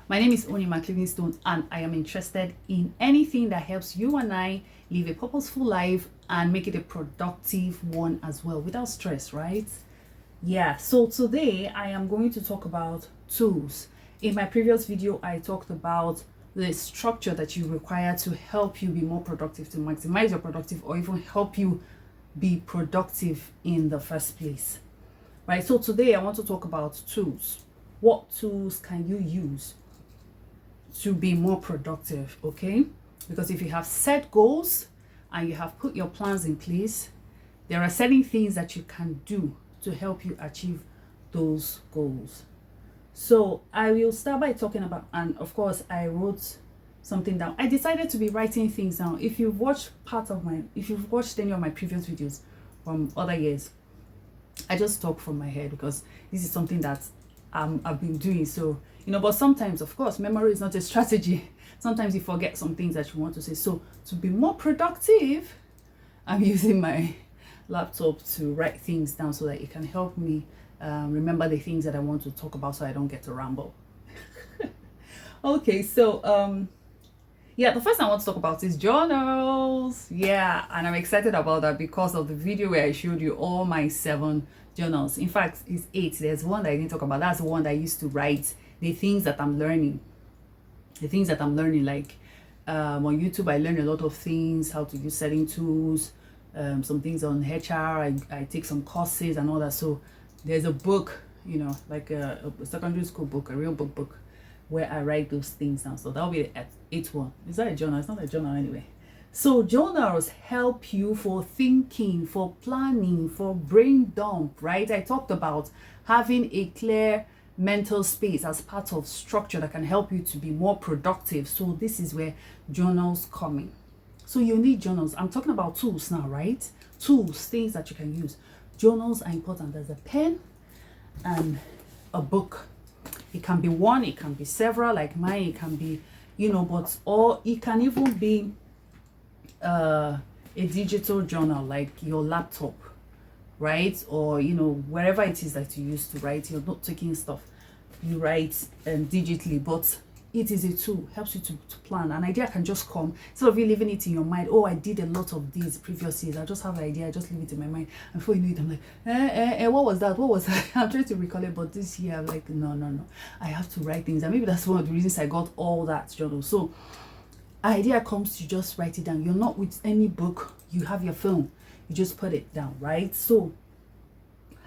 My name is Onima Livingstone, and I am interested in anything that helps you and I live a purposeful life and make it a productive one as well without stress, right? Yeah, so today I am going to talk about tools. In my previous video, I talked about the structure that you require to help you be more productive, to maximize your productive, or even help you be productive in the first place, right? So today I want to talk about tools. What tools can you use to be more productive? Okay, because if you have set goals and you have put your plans in place, there are certain things that you can do to help you achieve those goals. So I will start by talking about, and of course I wrote something down. I decided to be writing things down. If you've watched if you've watched any of my previous videos from other years, I just talk from my head because this is something that I've been doing. So, but sometimes, of course, memory is not a strategy. Sometimes you forget some things that you want to say. So to be more productive, I'm using my laptop to write things down so that it can help me remember the things that I want to talk about so I don't get to ramble. Okay, so yeah, the first I want to talk about is journals. Yeah, and I'm excited about that because of the video where I showed you all my 7 journals. In fact, it's 8. There's one that I didn't talk about. That's the one that I used to write the things that I'm learning. The things that I'm learning, like on YouTube, I learn a lot of things, how to use setting tools, some things on HR. I take some courses and all that. So there's a book, like a secondary school book, a real book, where I write those things down. So that'll be the 8th one. Is that a journal? It's not a journal anyway. So journals help you for thinking, for planning, for brain dump, right? I talked about having a clear mental space as part of structure that can help you to be more productive. So this is where journals come in. So you need journals. I'm talking about tools now, right? Tools, things that you can use. Journals are important. There's a pen and a book. It can be one, it can be several, like mine, it can be, or it can even be a digital journal, like your laptop, right? Or, wherever it is that you use to write, you're not taking stuff, you write digitally, but it is a tool, helps you to plan. An idea can just come instead of you leaving it in your mind. Oh, I did a lot of these previous years. I just have an idea, I just leave it in my mind. And before you know it, I'm like, what was that? What was that? I'm trying to recall it, but this year I'm like, no. I have to write things. And maybe that's one of the reasons I got all that journal. So idea comes, you just write it down. You're not with any book, you have your phone, you just put it down, right? So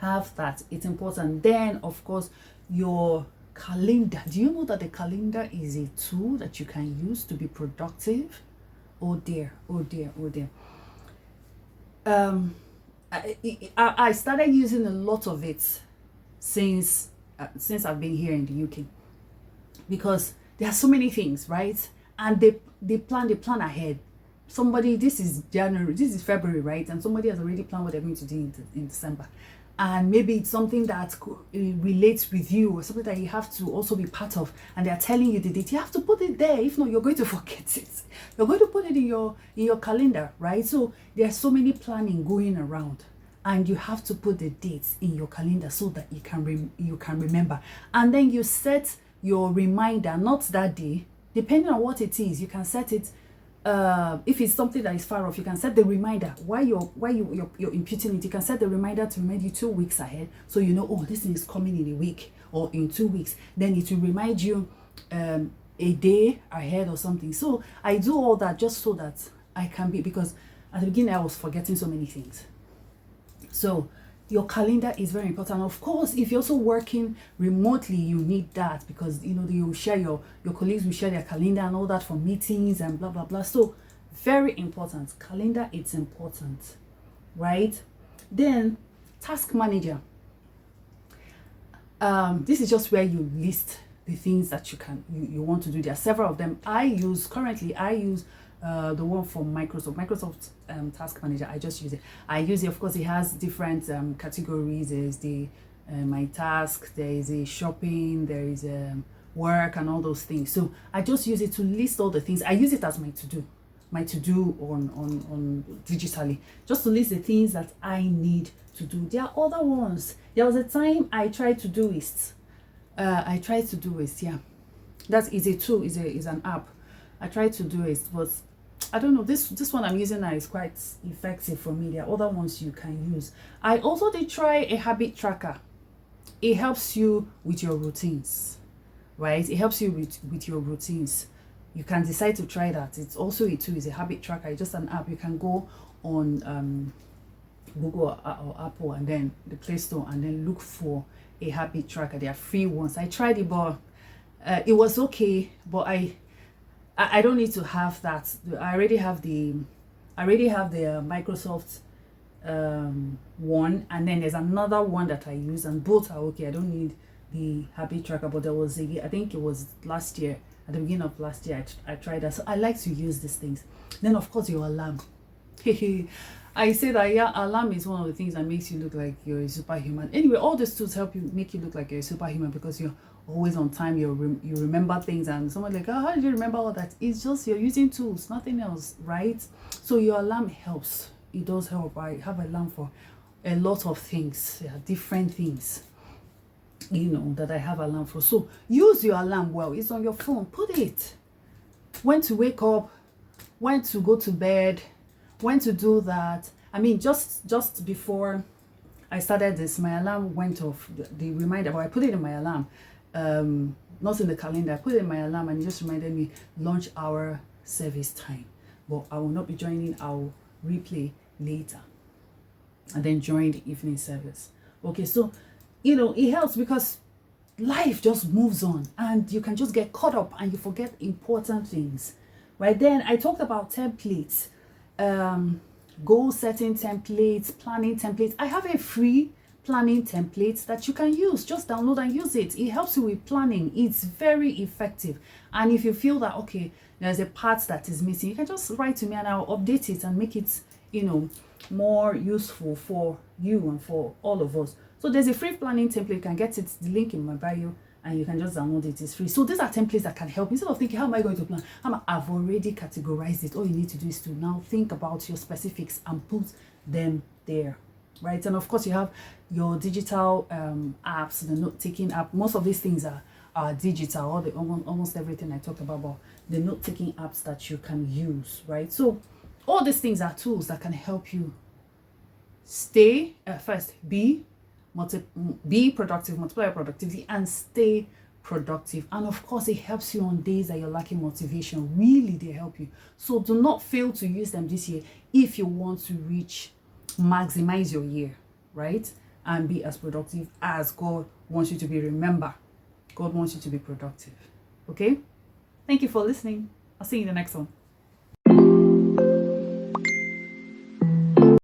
have that, it's important. Then of course your calendar. Do you know that the calendar is a tool that you can use to be productive? Oh dear. I started using a lot of it since I've been here in the UK, because there are so many things, right? And they plan ahead. Somebody, this is January, this is February, right? And somebody has already planned what they're going to do in December. And maybe it's something that relates with you, or something that you have to also be part of, and they're telling you the date. You have to put it there. If not, you're going to forget it. You're going to put it in your calendar, right? So there's so many planning going around, and you have to put the dates in your calendar so that you can remember. And then you set your reminder, not that day, depending on what it is. You can set it. If it's something that is far off, you can set the reminder while you're imputing it. You can set the reminder to remind you 2 weeks ahead, so you know, oh, this thing is coming in a week or in 2 weeks. Then it will remind you a day ahead or something. So I do all that just so that I can be, because at the beginning I was forgetting so many things. So your calendar is very important. Of course, if you're also working remotely, you need that, because you share your colleagues will share their calendar and all that for meetings and blah blah blah. So very important. Calendar, it's important, right? Then task manager. This is just where you list the things that you want to do. There are several of them. Currently I use the one from Microsoft Task Manager. I just use it. Of course, it has different categories. There's the my task, there is a shopping, there is work and all those things. So I just use it to list all the things. I use it as my to-do on digitally, just to list the things that I need to do. There are other ones. There was a time I tried to do lists. Yeah. That is a tool, is an app. I try to do it, but I don't know, this one I'm using now is quite effective for me. There are other ones you can use. I also did try a habit tracker. It helps you with your routines, right? It helps you with your routines. You can decide to try that. It's also a tool, it's a habit tracker. It's just an app. You can go on Google or Apple and then the Play Store and then look for a habit tracker. They are free ones. I tried it, but it was okay, but I don't need to have that. I already have the Microsoft one, and then there's another one that I use, and both are okay. I don't need the habit tracker, but there was I think it was last year, at the beginning of last year, I tried that. So I like to use these things. Then of course your alarm. I say that, yeah, alarm is one of the things that makes you look like you're a superhuman. Anyway, all these tools help you make you look like you're a superhuman because you're always on time. You remember things, and someone like, oh, how did you remember all that? It's just you're using tools, nothing else, right? So your alarm helps. It does help. I have an alarm for a lot of things, yeah, different things, that I have alarm for. So use your alarm well. It's on your phone. Put it. When to wake up, when to go to bed, when to do that. I mean, just before I started this, my alarm went off. The reminder, but I put it in my alarm, not in the calendar. I put it in my alarm, and it just reminded me lunch hour service time. But I will not be joining. I'll replay later, and then join the evening service. Okay, so it helps because life just moves on, and you can just get caught up and you forget important things. Right then, I talked about templates, goal setting templates, planning templates. I have a free planning template that you can use. Just download and use it. It helps you with planning. It's very effective. And if you feel that, okay, there's a part that is missing, you can just write to me and I'll update it and make it, more useful for you and for all of us. So there's a free planning template. You can get it, the link in my bio, and you can just download it. It's free. So these are templates that can help. Instead of thinking, how am I going to plan? I've already categorized it. All you need to do is to now think about your specifics and put them there, right? And of course, you have your digital apps, the note-taking app. Most of these things are digital. Almost everything I talked about the note-taking apps that you can use, right? So all these things are tools that can help you stay, be productive, multiply your productivity, and stay productive. And of course, it helps you on days that you're lacking motivation. Really, they help you. So do not fail to use them this year if you want to maximize your year, right? And be as productive as God wants you to be. Remember, God wants you to be productive. Okay? Thank you for listening. I'll see you in the next one.